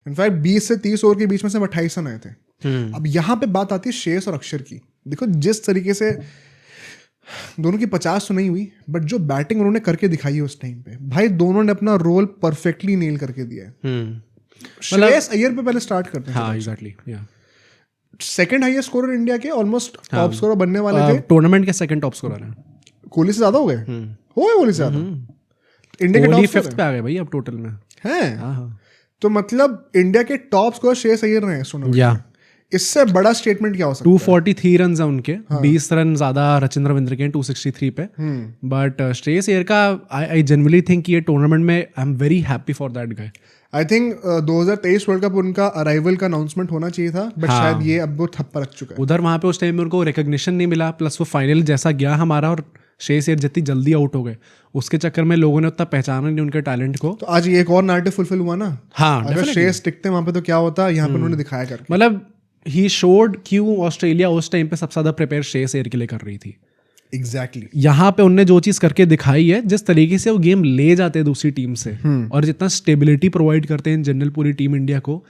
In fact 20 से 30 over के बीच में से 28 रन आए थे। अब यहाँ पे बात आती है श्रेयस और अक्षर की। देखो जिस तरीके से दोनों की 50 तो नहीं हुई, बट जो बैटिंग उन्होंने करके दिखाई है उस टाइम पे, भाई दोनों ने अपना रोल परफेक्टली नेल करके दिया है। श्रेयस अय्यर पे पहले स्टार्ट करते हैं। हाँ exactly, second highest scorer India के, ऑलमोस्ट टॉप स्कोरर बनने वाले थे। टूर्नामेंट के सेकंड टॉप स्कोरर हैं। कोहली से ज्यादा हो गए, कोहली से ज्यादा। इंडिया के टॉप फिफ्थ पे आ गए भाई अब टोटल में हैं। तो मतलब इंडिया के टॉप स्कोरर श्रेयस अय्यर रहे हैं इस टूर्नामेंट में। इससे बड़ा स्टेटमेंट क्या हो सकता है? 243 रन है उनके, 20 रन ज्यादा रचिंद्र रविंद्र के 263 पे। बट श्रेयस अय्यर का आई जनरली थिंक ये टूर्नामेंट में I am very happy for that guy. I think 2023 world cup उनका अराइवल का अनाउंसमेंट होना चाहिए था, बट शायद ये अब वो थप्पा रख चुका है उधर। वहां पे उस टाइम में उनको रिकॉग्निशन नहीं मिला, प्लस वो फाइनल जैसा गया हमारा और श्रेयस अय्यर जितनी जल्दी आउट हो गए उसके चक्कर में लोगों ने उतना पहचाना नहीं उनके टैलेंट को। तो आज ये एक और नारेटिव फुलफिल हुआ ना। हाँ, अगर श्रेयस टिकते वहां पे तो क्या होता, यहाँ पे उन्होंने दिखाया करके। मतलब ही शोड क्यों ऑस्ट्रेलिया उस टाइम पे सबसे ज्यादा प्रिपेयर श्रेयस अय्यर के लिए कर रही थी। एग्जैक्टली यहाँ पे उनने जो चीज करके दिखाई है, जिस तरीके से वो गेम ले जाते हैं दूसरी टीम से और जितना स्टेबिलिटी प्रोवाइड करते हैं इन जनरल पूरी टीम इंडिया को,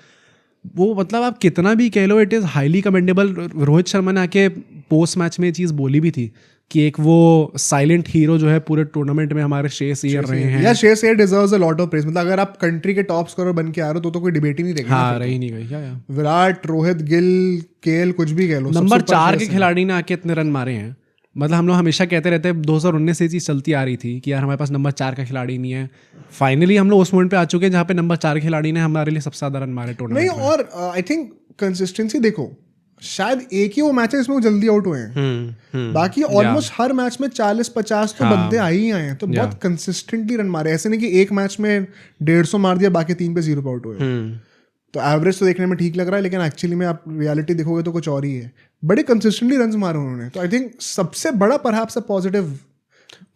वो मतलब आप कितना भी कह लो, it is highly commendable. Rohit Sharma ने आके पोस्ट मैच में ये चीज बोली भी थी कि एक वो साइलेंट हीरो जो है पूरे टूर्नामेंट में हमारे श्रेयस अय्यर रहे हैं। या Shreyas Iyer deserves a lot of praise. मतलब अगर आप कंट्री के टॉप स्कोरर बन के आ रहे हो तो कोई डिबेट ही नहीं रहेगी। हाँ, रही नहीं गई। क्या विराट, रोहित, गिल, केएल, कुछ भी कह लो, नंबर 4 के खिलाड़ी ने आके इतने रन मारे हैं। मतलब हम लोग हमेशा कहते रहते हैं, 2019 से ये चीज़ चलती आ रही थी कि यार हमारे पास नंबर 4 का खिलाड़ी नहीं है। फाइनली हम लोग उस मोमेंट पे आ चुके हैं जहाँ पे नंबर 4 खिलाड़ी ने हमारे लिए सबसे ज्यादा रन मारे टूर्नामेंट में। और आई थिंक कंसिस्टेंसी देखो, शायद एक ही वो मैच है जिसमें वो जल्दी आउट हुए हैं। बाकी ऑलमोस्ट हर मैच में 40-50 तो बंदे आ ही आए हैं। तो बहुत कंसिस्टेंटली रन मारे। ऐसे नहीं कि एक मैच में 150 मार दिया बाकी 3 पे 0 पे आउट हुए। तो एवरेज तो देखने में ठीक लग रहा है, लेकिन एक्चुअली में आप रियलिटी देखोगे तो कुछ और ही है। बड़े कंसिस्टेंटली रन मारे उन्होंने। तो आई थिंक सबसे बड़ा परहैप्स अ पॉजिटिव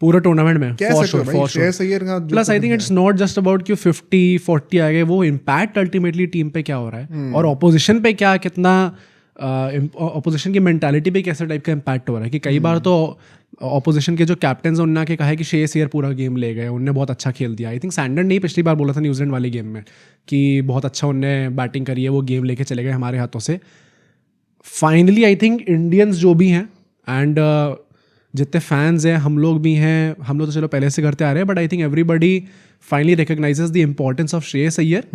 पूरे टूर्नामेंट में plus I think it's not just about कि 50-40 आ गए, वो इम्पैक्ट अल्टीमेटली टीम पे क्या हो रहा है और ऑपोजिशन पे क्या, कितना ऑपोजिशन की मेंटालिटी पे कैसे टाइप का इम्पैक्ट हो रहा है। कि कई बार तो ऑपोजिशन के जो कैप्टन उन्होंने आके कहा है कि श्रेयस अय्यर पूरा गेम ले गए, उन्होंने बहुत अच्छा खेल दिया। आई थिंक सैंडर ने पिछली बार बोला था न्यूजीलैंड वाले गेम में कि बहुत अच्छा उनने बैटिंग करी है, वो गेम लेके चले गए हमारे हाथों से। फाइनली आई थिंक इंडियंस जो भी हैं एंड जितने फैंस हैं, हम लोग भी हैं, हम लोग तो चलो पहले से करते आ रहे हैं, but I think everybody finally recognises the importance of Shreyas Iyer.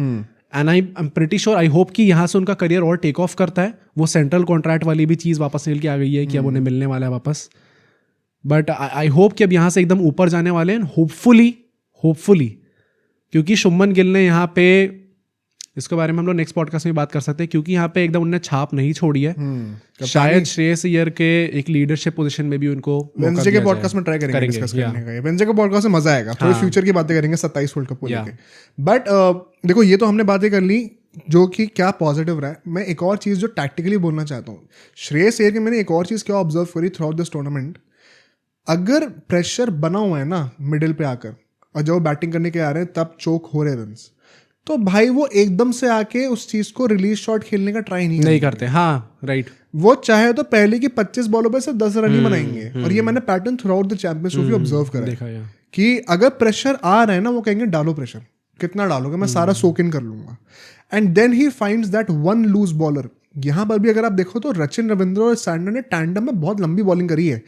And I am pretty sure, I hope कि यहाँ से उनका करियर और टेक ऑफ करता है। वो सेंट्रल कॉन्ट्रैक्ट वाली भी चीज़ वापस निकल के आ गई है कि अब उन्हें मिलने वाला है वापस। बट आई होप कि अब यहाँ से एकदम ऊपर जाने वाले हैं। होपफुली क्योंकि शुभमन गिल ने यहाँ पे, इसके बारे में हम लोग नेक्स्ट पॉडकास्ट में बात कर सकते हैं, क्योंकि यहाँ पे एकदम उन्होंने छाप नहीं छोड़ी है। शायद श्रेयस अय्यर के एक लीडरशिप पोजीशन में भी उनको वेडनेसडे के पॉडकास्ट में ट्राई करेंगे डिस्कस करने का। वेडनेसडे के पॉडकास्ट में मजा आएगा, थोड़ी फ्यूचर की बातें करेंगे 27 वर्ल्ड कप को लेके। बट देखो, ये तो हमने बातें कर ली जो कि क्या पॉजिटिव रहा है। मैं एक और चीज़ जो टैक्टिकली बोलना चाहता हूँ, श्रेयस अय्यर की मैंने एक और चीज़ क्या ऑब्जर्व करी थ्रू आउट दिस टूर्नामेंट। अगर प्रेशर बना हुआ है ना मिडिल पे आकर, और जब बैटिंग करने के आ रहे हैं तब चोक हो रहे रन्स, तो भाई वो एकदम से आके उस चीज को रिलीज शॉट खेलने का ट्राई नहीं करते। हाँ राइट। वो चाहे तो पहले की 25 बॉलों पे सिर्फ 10 रन ही बनाएंगे। और ये मैंने pattern through out the champions trophy observe करा है कि अगर प्रेशर आ रहा है ना, वो कहेंगे डालो प्रेशर, कितना डालोगे, मैं सारा सोक इन कर लूंगा। And then he finds that one loose bowler. यहाँ पर भी अगर आप देखो तो रचिन रविंद्र और सैंडर ने टैंडम में बहुत लंबी बॉलिंग करी है।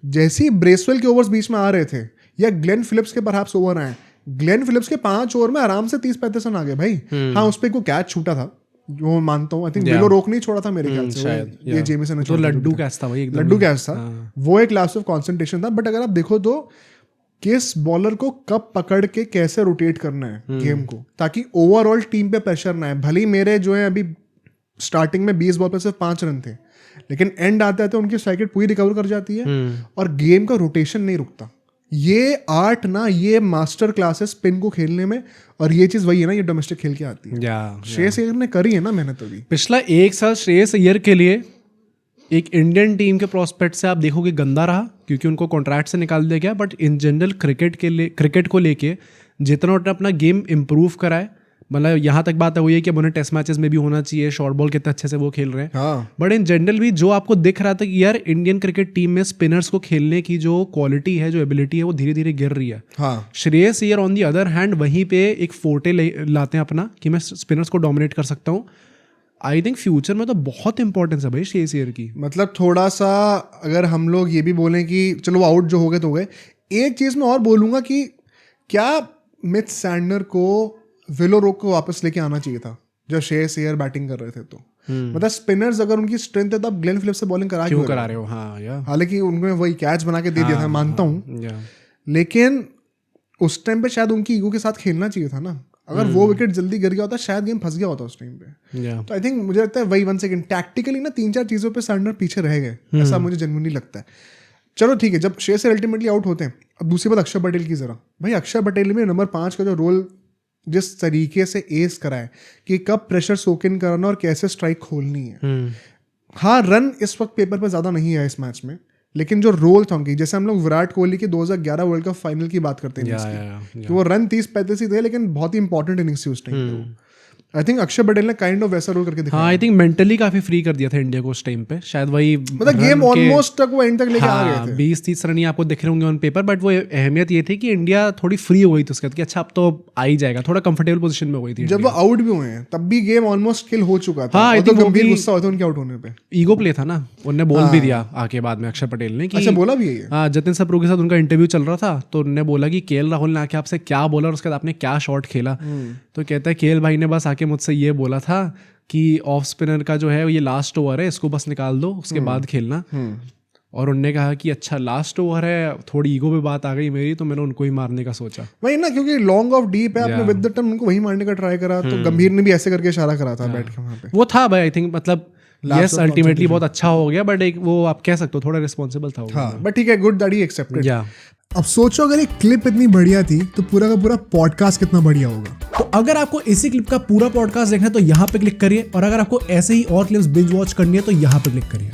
जैसे ही ब्रेसवेल के ओवर्स बीच में आ रहे थे या ग्लेन फिलिप्स के परहैप्स ओवर आए, ग्लेन फिलिप्स के 5 ओवर में आराम से 30-35 रन आ गए भाई। हाँ, उस पर को कैच छूटा था जो मानता हूँ। आई थिंक बेलो रोक नहीं छोड़ा था मेरे ख्याल से, ये जेमिसन ने तो लड्डू कैच था भाई, एकदम लड्डू कैच था। वो एक लास्ट ऑफ कॉन्सेंट्रेशन था। बट अगर आप देखो तो किस बॉलर को कब पकड़ के कैसे रोटेट करना है गेम को, ताकि ओवरऑल टीम पे प्रेशर ना आए। भले ही मेरे जो है अभी स्टार्टिंग में 20 बॉल पे सिर्फ 5 रन थे, लेकिन एंड आते आते उनकी स्ट्राइक पूरी रिकवर कर जाती है और गेम का रोटेशन नहीं रुकता। ये आर्ट ना, ये मास्टर क्लास है स्पिन को खेलने में, और ये चीज वही है ना, ये डोमेस्टिक खेल के आती है। श्रेयस अय्यर ने करी है ना मेहनत। अभी पिछला 1 साल श्रेयस अय्यर के लिए एक इंडियन टीम के प्रोस्पेक्ट से आप देखोगे गंदा रहा, क्योंकि उनको कॉन्ट्रैक्ट से निकाल दिया गया। बट इन जनरल क्रिकेट को लेके जितना उन्होंने अपना गेम इम्प्रूव करा है, मतलब यहाँ तक बात हुई है कि अब उन्हें टेस्ट मैचेस में भी होना चाहिए, शॉर्ट बॉल कितने अच्छे से वो खेल रहे हैं। हाँ। बट इन जनरल भी जो आपको दिख रहा था कि यार इंडियन क्रिकेट टीम में स्पिनर्स को खेलने की जो क्वालिटी है, जो एबिलिटी है, वो धीरे धीरे गिर रही है। हाँ। Shreyas Iyer on the other hand वहीं पे एक फोर्टे लाते हैं अपना कि मैं स्पिनर्स को डोमिनेट कर सकता हूँ। आई थिंक फ्यूचर में तो बहुत इंपॉर्टेंस है भाई श्रेयस अय्यर की। मतलब थोड़ा सा अगर हम लोग ये भी बोलें कि चलो वो आउट जो हो गए तो हो गए, एक चीज़ मैं और बोलूँगा कि क्या मिच सैंडनर को विलो रोक को वापस लेके आना चाहिए था जब श्रेयस अय्यर बैटिंग कर रहे थे तो। मतलब स्पिनर्स अगर उनकी स्ट्रेंथ है तो आप ग्लेन फिलिप्स से बॉलिंग क्यों करा रहे हो? हाँ यार, हालांकि उनको वही कैच बना के दे दिया था, मानता हूँ, लेकिन उस टाइम पे शायद उनकी ईगो के साथ खेलना चाहिए था ना। अगर वो विकेट जल्दी गिर गया होता शायद गेम फंस गया होता उस टाइम पे। तो आई थिंक मुझे लगता है वही वन सेकंड टैक्टिकली ना 3-4 चीज़ों पे सैंडनर पीछे रह गए, ऐसा मुझे जेन्युइनली लगता है। चलो ठीक है, जब श्रेयस अय्यर अल्टीमेटली आउट होते हैं, अब दूसरी बात अक्षर पटेल की जरा। भाई अक्षर पटेल में नंबर 5 का जो रोल जिस तरीके से एस करा है कि कब प्रेशर सोक इन करना और कैसे स्ट्राइक खोलनी है। हाँ, रन इस वक्त पेपर पर ज़्यादा नहीं है इस मैच में, लेकिन जो रोल था उनकी, जैसे हम लोग विराट कोहली के 2011 वर्ल्ड कप फाइनल की बात करते हैं, तो वो रन 30-35 ही थे, लेकिन बहुत ही इंपॉर्टेंट इनिंग्स थी उस टाइम पे। आई थिंक अक्षर पटेल ने काइंड ऑफ वैसा रोल करके दिखाया। हाँ, आई थिंक मेंटली काफी फ्री कर दिया था इंडिया को उस टाइम पे, शायद वही मतलब गेम ऑलमोस्ट तक वो एंड तक लेके आ गए थे। 20-30 रन ही आपको दिख रहे होंगे ऑन पेपर, बट वो अहमियत ये थी कि इंडिया थोड़ी फ्री हो गई थी उसके बाद कि अच्छा अब तो आ ही जाएगा, थोड़ा कंफर्टेबल पोजीशन में हो गई थी। जब वो आउट भी हुए हैं तब भी गेम ऑलमोस्ट किल हो चुका था। हाँ, तो गंभीर गुस्सा होता उनके आउट होने पे। ईगो प्ले था ना, उनने बोल भी दिया आके बाद में अक्षर पटेल ने कि अच्छा बोला भी है। हाँ, जतिन सप्रू के साथ उनका इंटरव्यू चल रहा था तो उन्होंने बोला कि केएल राहुल ने आके आपसे क्या बोला और उसके बाद आपने क्या शॉट खेला। तो कहता है केएल भाई ने बस आके मुझसे ये बोला था कि ऑफ स्पिनर का जो है ये लास्ट ओवर है, इसको बस निकाल दो, उसके बाद खेलना। और उनने कहा कि अच्छा लास्ट ओवर है, थोड़ी ईगो पे बात आ गई मेरी, तो मैंने उनको ही मारने का सोचा। वही ना, क्योंकि लॉन्ग ऑफ डीप है, आपने विद द टर्न उनको वही मारने का ट्राई करा। तो गंभीर ने भी ऐसे करके इशारा करा था बैठ के वहां पे। वो था भाई, आई थिंक मतलब यस अल्टीमेटली बहुत अच्छा हो गया, बट एक वो आप कह सकते हो थोड़ा रिस्पॉन्सिबल था। हाँ, बट ठीक है, गुड दैट ही एक्सेप्टेड। या अब सोचो अगर एक क्लिप इतनी बढ़िया थी तो पूरा का पूरा पॉडकास्ट कितना बढ़िया होगा। तो अगर आपको इसी क्लिप का पूरा पॉडकास्ट देखना है तो यहाँ पे क्लिक करिए, और अगर आपको ऐसे ही और क्लिप्स बिंज वॉच करनी है तो यहाँ पे क्लिक करिए।